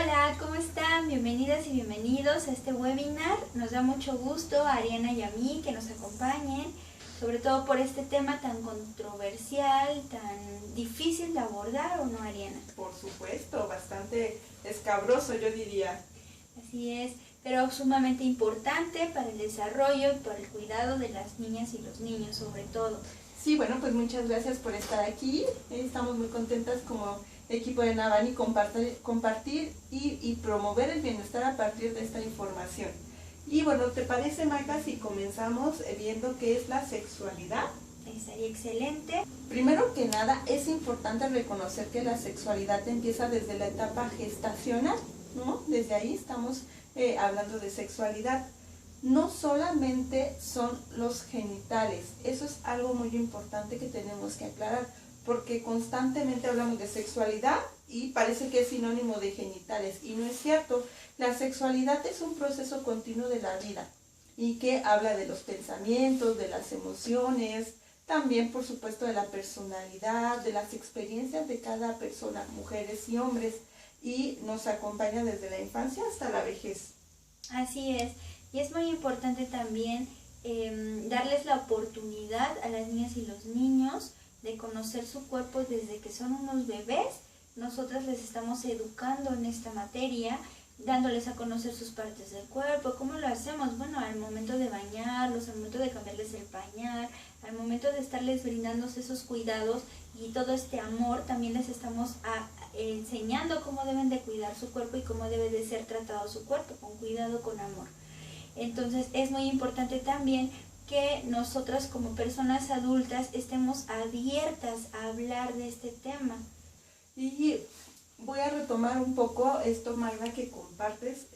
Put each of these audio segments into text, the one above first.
Hola, ¿cómo están? Bienvenidas y bienvenidos a este webinar. Nos da mucho gusto a Ariana y a mí que nos acompañen, sobre todo por este tema tan controversial, tan difícil de abordar, ¿o no, Ariana? Por supuesto, bastante escabroso, yo diría. Así es, pero sumamente importante para el desarrollo y para el cuidado de las niñas y los niños, sobre todo. Sí, bueno, pues muchas gracias por estar aquí. Estamos muy contentas como equipo de Navani compartir y promover el bienestar a partir de esta información. Y bueno, ¿te parece, Magda, si comenzamos viendo qué es la sexualidad? Estaría excelente. Primero que nada, es importante reconocer que la sexualidad empieza desde la etapa gestacional, ¿no? Desde ahí estamos hablando de sexualidad. No solamente son los genitales, eso es algo muy importante que tenemos que aclarar, porque constantemente hablamos de sexualidad y parece que es sinónimo de genitales, y no es cierto. La sexualidad es un proceso continuo de la vida y que habla de los pensamientos, de las emociones, también por supuesto de la personalidad, de las experiencias de cada persona, mujeres y hombres, y nos acompaña desde la infancia hasta la vejez. Así es, y es muy importante también darles la oportunidad a las niñas y los niños de conocer su cuerpo desde que son unos bebés. Nosotras les estamos educando en esta materia, dándoles a conocer sus partes del cuerpo. ¿Cómo lo hacemos? Bueno, al momento de bañarlos, al momento de cambiarles el pañal, al momento de estarles brindando esos cuidados y todo este amor, también les estamos enseñando cómo deben de cuidar su cuerpo y cómo debe de ser tratado su cuerpo, con cuidado, con amor. Entonces es muy importante también que nosotras como personas adultas estemos abiertas a hablar de este tema. Y voy a retomar un poco esto, Magda, que compartes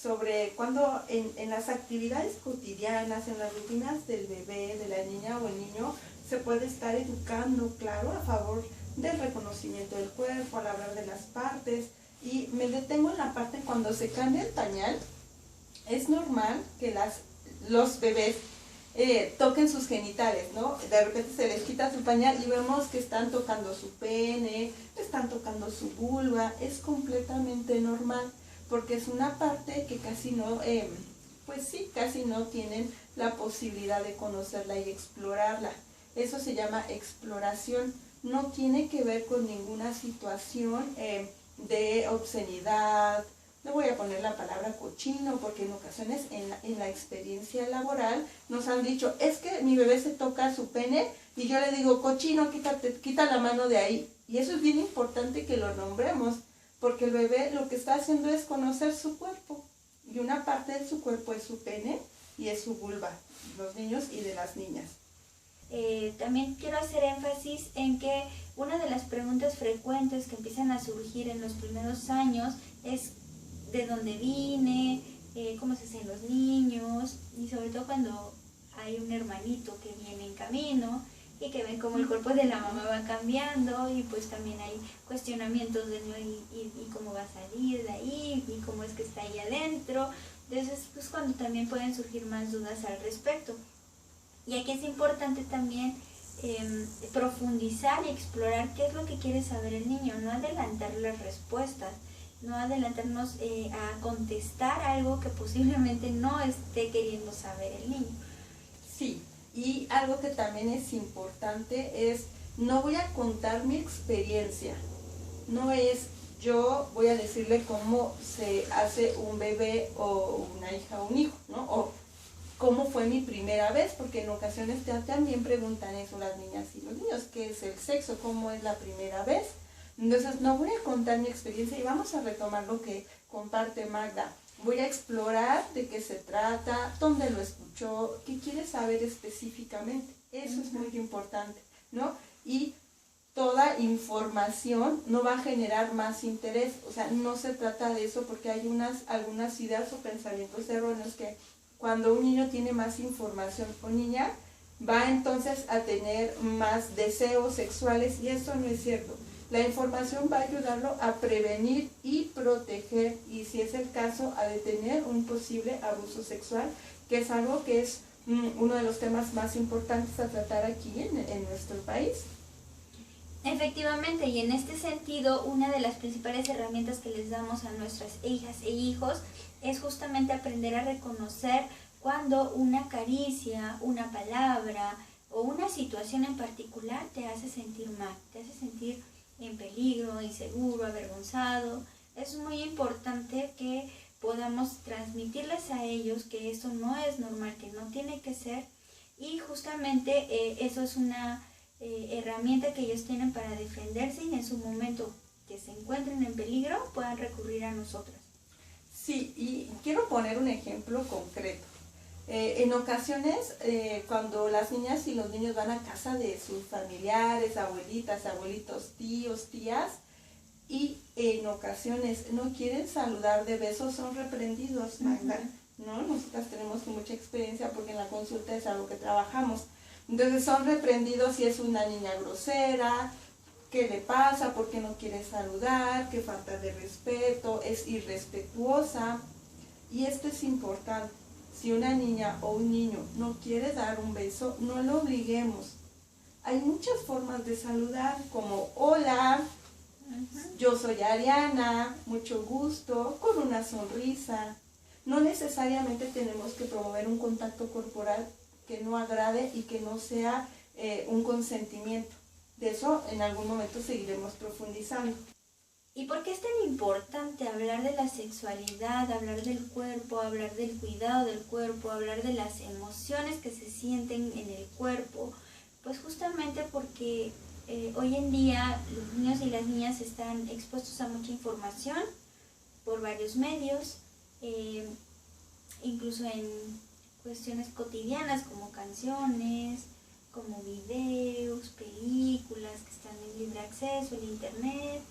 sobre cuando en las actividades cotidianas, en las rutinas del bebé, de la niña o el niño, se puede estar educando, claro, a favor del reconocimiento del cuerpo, al hablar de las partes. Y me detengo en la parte cuando se cambia el pañal. Es normal que los bebés toquen sus genitales, ¿no? De repente se les quita su pañal y vemos que están tocando su pene, están tocando su vulva. Es completamente normal, porque es una parte que casi no, casi no tienen la posibilidad de conocerla y explorarla. Eso se llama exploración. No tiene que ver con ninguna situación de obscenidad. No voy a poner la palabra cochino, porque en ocasiones en la experiencia laboral nos han dicho, es que mi bebé se toca su pene y yo le digo, cochino, quita la mano de ahí. Y eso es bien importante que lo nombremos, porque el bebé lo que está haciendo es conocer su cuerpo. Y una parte de su cuerpo es su pene y es su vulva, los niños y de las niñas. También quiero hacer énfasis en que una de las preguntas frecuentes que empiezan a surgir en los primeros años es de dónde vine, cómo se hacen los niños, y sobre todo cuando hay un hermanito que viene en camino y que ven cómo el cuerpo de la mamá va cambiando, y pues también hay cuestionamientos de ¿no? y cómo va a salir de ahí, y cómo es que está ahí adentro. Entonces pues cuando también pueden surgir más dudas al respecto. Y aquí es importante también profundizar y explorar qué es lo que quiere saber el niño, no adelantar las respuestas, no adelantarnos a contestar algo que posiblemente no esté queriendo saber el niño. Sí, y algo que también es importante es, no voy a contar mi experiencia, no es yo voy a decirle cómo se hace un bebé o una hija o un hijo, ¿no? O cómo fue mi primera vez, porque en ocasiones también preguntan eso las niñas y los niños, ¿qué es el sexo? ¿Cómo es la primera vez? Entonces no voy a contar mi experiencia y vamos a retomar lo que comparte Magda. Voy a explorar de qué se trata, dónde lo escuchó, qué quiere saber específicamente. Eso es muy importante, ¿no? Y toda información no va a generar más interés. O sea, no se trata de eso, porque hay algunas ideas o pensamientos erróneos que cuando un niño tiene más información o niña, va entonces a tener más deseos sexuales, y eso no es cierto. La información va a ayudarlo a prevenir y proteger, y si es el caso, a detener un posible abuso sexual, que es algo que es uno de los temas más importantes a tratar aquí en nuestro país. Efectivamente, y en este sentido, una de las principales herramientas que les damos a nuestras hijas e hijos es justamente aprender a reconocer cuando una caricia, una palabra o una situación en particular te hace sentir mal, te hace sentir en peligro, inseguro, avergonzado. Es muy importante que podamos transmitirles a ellos que eso no es normal, que no tiene que ser, y justamente eso es una herramienta que ellos tienen para defenderse y en su momento que se encuentren en peligro puedan recurrir a nosotras. Sí, y quiero poner un ejemplo concreto. En ocasiones, cuando las niñas y los niños van a casa de sus familiares, abuelitas, abuelitos, tíos, tías, y en ocasiones no quieren saludar de besos, son reprendidos, Magda, ¿no? Nosotras tenemos mucha experiencia porque en la consulta es algo que trabajamos. Entonces son reprendidos si es una niña grosera, qué le pasa, por qué no quiere saludar, qué falta de respeto, es irrespetuosa. Y esto es importante. Si una niña o un niño no quiere dar un beso, no lo obliguemos. Hay muchas formas de saludar, como hola, yo soy Ariana, mucho gusto, con una sonrisa. No necesariamente tenemos que promover un contacto corporal que no agrade y que no sea un consentimiento. De eso en algún momento seguiremos profundizando. ¿Y por qué es tan importante hablar de la sexualidad, hablar del cuerpo, hablar del cuidado del cuerpo, hablar de las emociones que se sienten en el cuerpo? Pues justamente porque hoy en día los niños y las niñas están expuestos a mucha información por varios medios, incluso en cuestiones cotidianas como canciones, como videos, películas que están en libre acceso, el internet.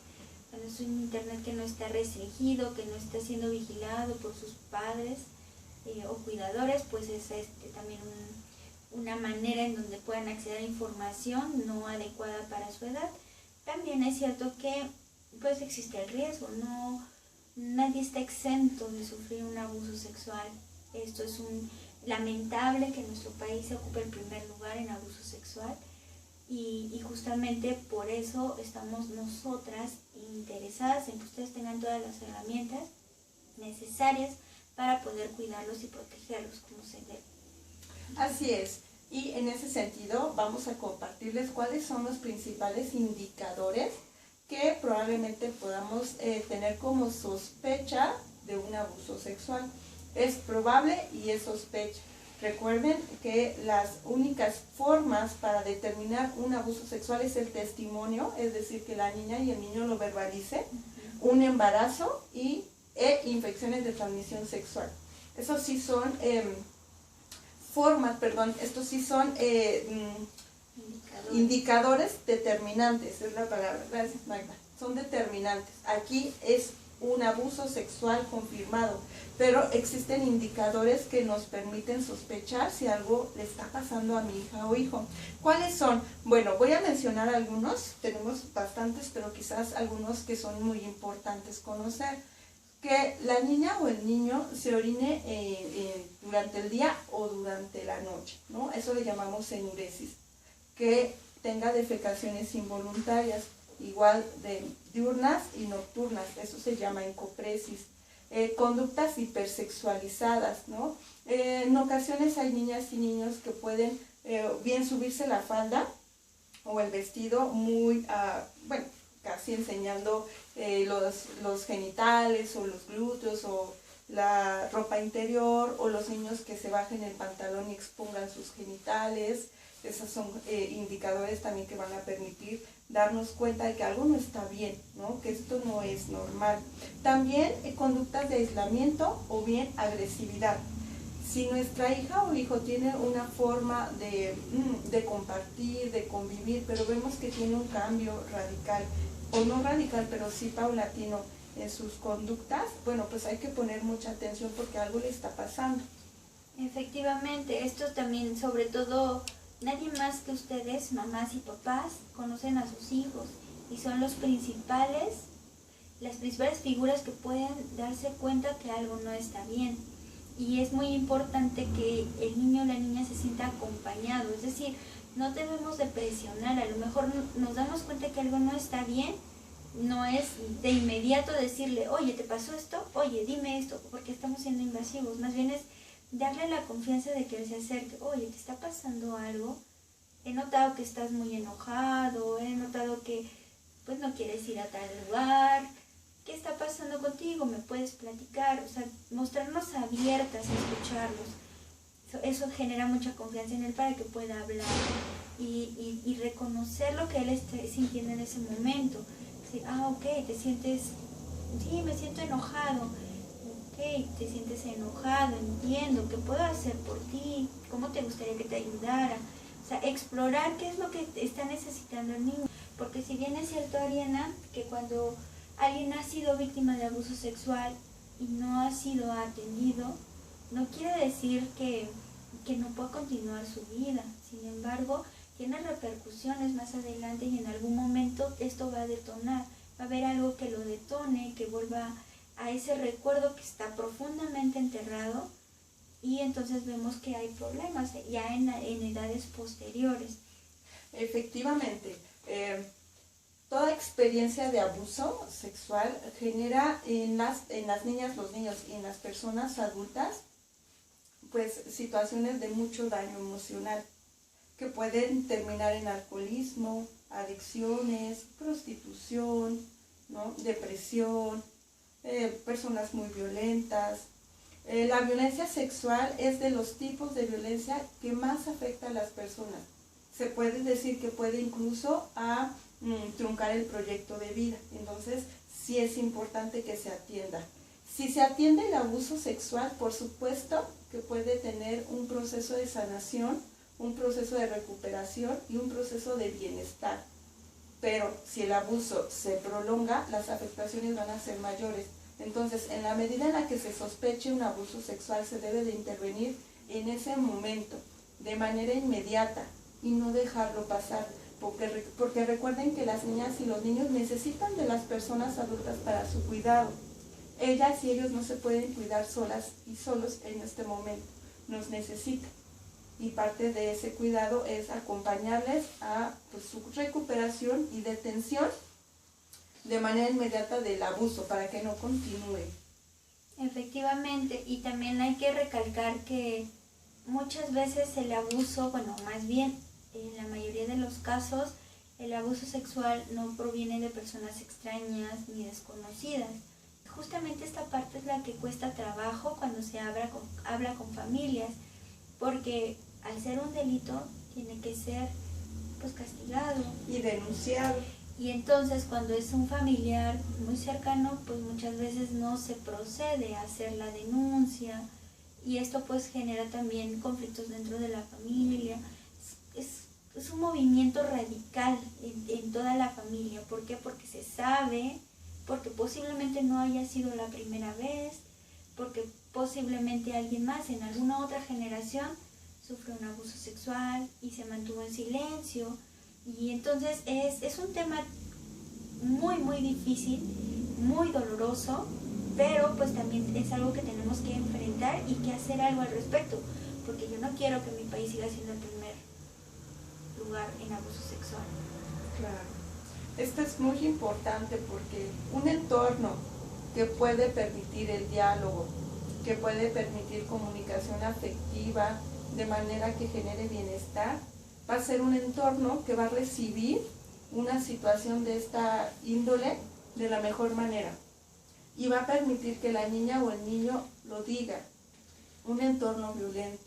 Cuando es un internet que no está restringido, que no está siendo vigilado por sus padres o cuidadores, pues es también una manera en donde puedan acceder a información no adecuada para su edad. También es cierto que pues existe el riesgo, nadie está exento de sufrir un abuso sexual. Esto es lamentable que nuestro país se ocupe el primer lugar en abuso sexual. Y justamente por eso estamos nosotras interesadas en que ustedes tengan todas las herramientas necesarias para poder cuidarlos y protegerlos como se debe. Así es, y en ese sentido vamos a compartirles cuáles son los principales indicadores que probablemente podamos tener como sospecha de un abuso sexual. Es probable y es sospecha. Recuerden que las únicas formas para determinar un abuso sexual es el testimonio, es decir, que la niña y el niño lo verbalice, un embarazo e infecciones de transmisión sexual. Esos sí son estos sí son indicadores determinantes, es la palabra, gracias Magda, son determinantes. Aquí es un abuso sexual confirmado, pero existen indicadores que nos permiten sospechar si algo le está pasando a mi hija o hijo. ¿Cuáles son? Bueno, voy a mencionar algunos, tenemos bastantes, pero quizás algunos que son muy importantes conocer. Que la niña o el niño se orine durante el día o durante la noche, ¿no? Eso le llamamos enuresis. Que tenga defecaciones involuntarias, igual de diurnas y nocturnas, eso se llama encopresis. Conductas hipersexualizadas, ¿no? En ocasiones hay niñas y niños que pueden bien subirse la falda o el vestido muy, casi enseñando los genitales o los glúteos o la ropa interior, o los niños que se bajen el pantalón y expongan sus genitales. Esos son indicadores también que van a permitir darnos cuenta de que algo no está bien, ¿no? Que esto no es normal. También conductas de aislamiento o bien agresividad. Si nuestra hija o hijo tiene una forma de compartir, de convivir, pero vemos que tiene un cambio radical, o no radical, pero sí paulatino en sus conductas, bueno, pues hay que poner mucha atención porque algo le está pasando. Efectivamente, esto también, sobre todo, nadie más que ustedes, mamás y papás, conocen a sus hijos y son las principales figuras que pueden darse cuenta que algo no está bien. Y es muy importante que el niño o la niña se sienta acompañado, es decir, no debemos de presionar. A lo mejor nos damos cuenta que algo no está bien, no es de inmediato decirle, oye, ¿te pasó esto? Oye, dime esto, porque estamos siendo invasivos. Más bien es darle la confianza de que él se acerque. Oye, ¿te está pasando algo? He notado que estás muy enojado, he notado que pues no quieres ir a tal lugar. ¿Qué está pasando contigo? ¿Me puedes platicar? O sea, mostrarnos abiertas a escucharlos. Eso genera mucha confianza en él para que pueda hablar y reconocer lo que él esté sintiendo en ese momento. Sí, ok, te sientes, sí, me siento enojado. Ok, te sientes enojado, entiendo, ¿qué puedo hacer por ti? ¿Cómo te gustaría que te ayudara? O sea, explorar qué es lo que está necesitando el niño. Porque si bien es cierto, Ariana, que cuando alguien ha sido víctima de abuso sexual y no ha sido atendido, no quiere decir que no pueda continuar su vida. Sin embargo, tiene repercusiones más adelante y en algún momento esto va a detonar. Va a haber algo que lo detone, que vuelva a ese recuerdo que está profundamente enterrado, y entonces vemos que hay problemas ya en edades posteriores. Efectivamente, toda experiencia de abuso sexual genera en las niñas, los niños y en las personas adultas pues situaciones de mucho daño emocional que pueden terminar en alcoholismo, adicciones, prostitución, ¿no? Depresión, personas muy violentas. La violencia sexual es de los tipos de violencia que más afecta a las personas. Se puede decir que puede incluso truncar el proyecto de vida. Entonces, sí es importante que se atienda. Si se atiende el abuso sexual, por supuesto que puede tener un proceso de sanación, un proceso de recuperación y un proceso de bienestar. Pero si el abuso se prolonga, las afectaciones van a ser mayores. Entonces, en la medida en la que se sospeche un abuso sexual, se debe de intervenir en ese momento, de manera inmediata, y no dejarlo pasar. Porque recuerden que las niñas y los niños necesitan de las personas adultas para su cuidado. Ellas y ellos no se pueden cuidar solas y solos en este momento, nos necesitan. Y parte de ese cuidado es acompañarles a su recuperación y detención de manera inmediata del abuso para que no continúe. Efectivamente, y también hay que recalcar que muchas veces el abuso, bueno, más bien en la mayoría de los casos, el abuso sexual no proviene de personas extrañas ni desconocidas. Justamente esta parte es la que cuesta trabajo cuando se habla con familias, porque al ser un delito tiene que ser pues castigado y denunciado. Y entonces cuando es un familiar muy cercano, pues muchas veces no se procede a hacer la denuncia, y esto pues genera también conflictos dentro de la familia. Es un movimiento radical en toda la familia. ¿Por qué? Porque se sabe, porque posiblemente no haya sido la primera vez, porque posiblemente alguien más en alguna otra generación sufrió un abuso sexual y se mantuvo en silencio. Y entonces es un tema muy, muy difícil, muy doloroso, pero pues también es algo que tenemos que enfrentar y que hacer algo al respecto, porque yo no quiero que mi país siga siendo el primer lugar en abuso sexual. Claro. Esto es muy importante porque un entorno que puede permitir el diálogo, que puede permitir comunicación afectiva de manera que genere bienestar, va a ser un entorno que va a recibir una situación de esta índole de la mejor manera y va a permitir que la niña o el niño lo diga. Un entorno violento,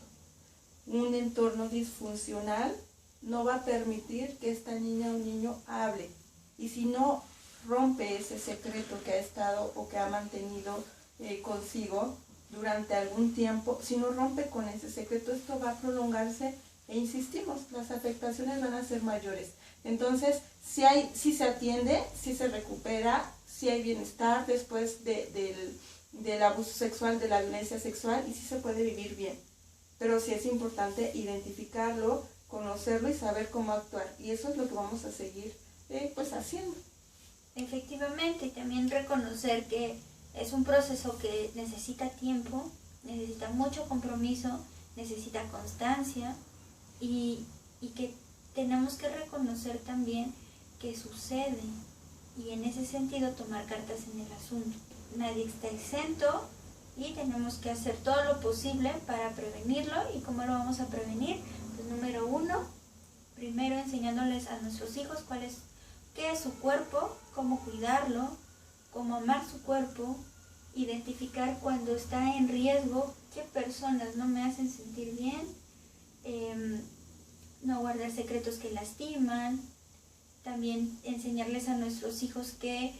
un entorno disfuncional no va a permitir que esta niña o niño hable, y si no rompe ese secreto que ha estado o que ha mantenido consigo durante algún tiempo, si no rompe con ese secreto, esto va a prolongarse e insistimos, las afectaciones van a ser mayores. Entonces, si se atiende, si se recupera, si hay bienestar después del abuso sexual, de la violencia sexual, y si se puede vivir bien. Pero sí es importante identificarlo, conocerlo y saber cómo actuar. Y eso es lo que vamos a seguir pues haciendo. Efectivamente, y también reconocer que es un proceso que necesita tiempo, necesita mucho compromiso, necesita constancia, y que tenemos que reconocer también que sucede y en ese sentido tomar cartas en el asunto. Nadie está exento y tenemos que hacer todo lo posible para prevenirlo. ¿Y cómo lo vamos a prevenir? Pues número 1, primero enseñándoles a nuestros hijos qué es su cuerpo, cómo cuidarlo, cómo amar su cuerpo, identificar cuando está en riesgo, qué personas no me hacen sentir bien, no guardar secretos que lastiman, también enseñarles a nuestros hijos que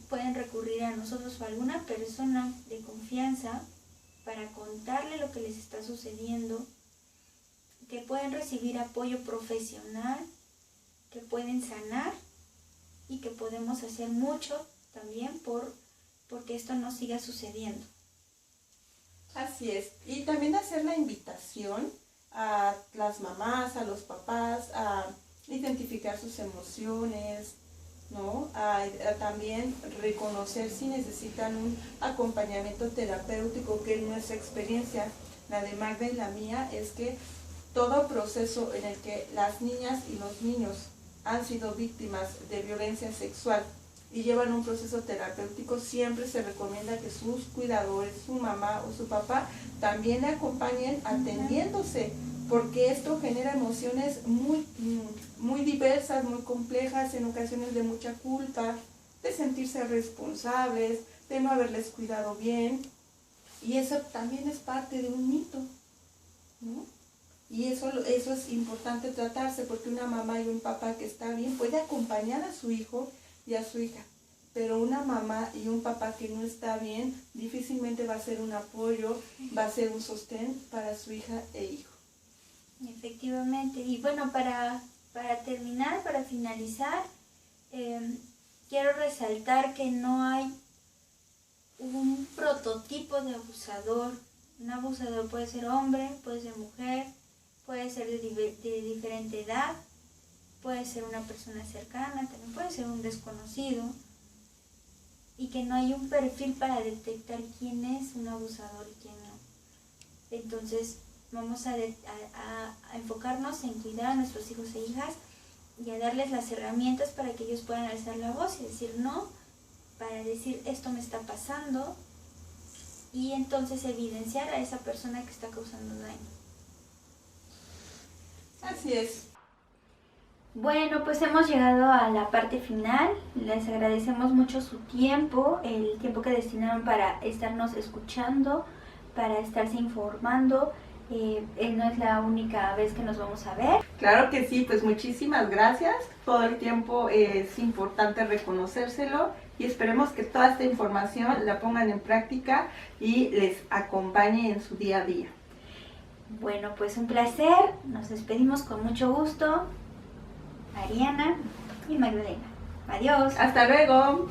pueden recurrir a nosotros o a alguna persona de confianza para contarle lo que les está sucediendo, que pueden recibir apoyo profesional, que pueden sanar y que podemos hacer mucho también porque esto no siga sucediendo. Así es. Y también hacer la invitación a las mamás, a los papás, a identificar sus emociones, ¿no? A también reconocer si necesitan un acompañamiento terapéutico, que en nuestra experiencia, la de Magda y la mía, es que todo proceso en el que las niñas y los niños han sido víctimas de violencia sexual y llevan un proceso terapéutico, siempre se recomienda que sus cuidadores, su mamá o su papá, también le acompañen atendiéndose, porque esto genera emociones muy diversas, muy complejas, en ocasiones de mucha culpa, de sentirse responsables, de no haberles cuidado bien, y eso también es parte de un mito, ¿no? Y eso es importante tratarse, porque una mamá y un papá que está bien puede acompañar a su hijo y a su hija, pero una mamá y un papá que no está bien difícilmente va a ser un apoyo, va a ser un sostén para su hija e hijo. Efectivamente. Y bueno, para terminar, para finalizar, quiero resaltar que no hay un prototipo de abusador. Un abusador puede ser hombre, puede ser mujer, puede ser de diferente edad, puede ser una persona cercana, también puede ser un desconocido, y que no hay un perfil para detectar quién es un abusador y quién no. Entonces vamos a enfocarnos en cuidar a nuestros hijos e hijas y a darles las herramientas para que ellos puedan alzar la voz y decir no, para decir esto me está pasando, y entonces evidenciar a esa persona que está causando daño. Así es. Bueno, pues hemos llegado a la parte final. Les agradecemos mucho su tiempo, el tiempo que destinaron para estarnos escuchando, para estarse informando. No es la única vez que nos vamos a ver. Claro que sí, pues muchísimas gracias. Todo el tiempo es importante reconocérselo y esperemos que toda esta información la pongan en práctica y les acompañe en su día a día. Bueno, pues un placer. Nos despedimos con mucho gusto. Ariana y Magdalena. Adiós. Hasta luego.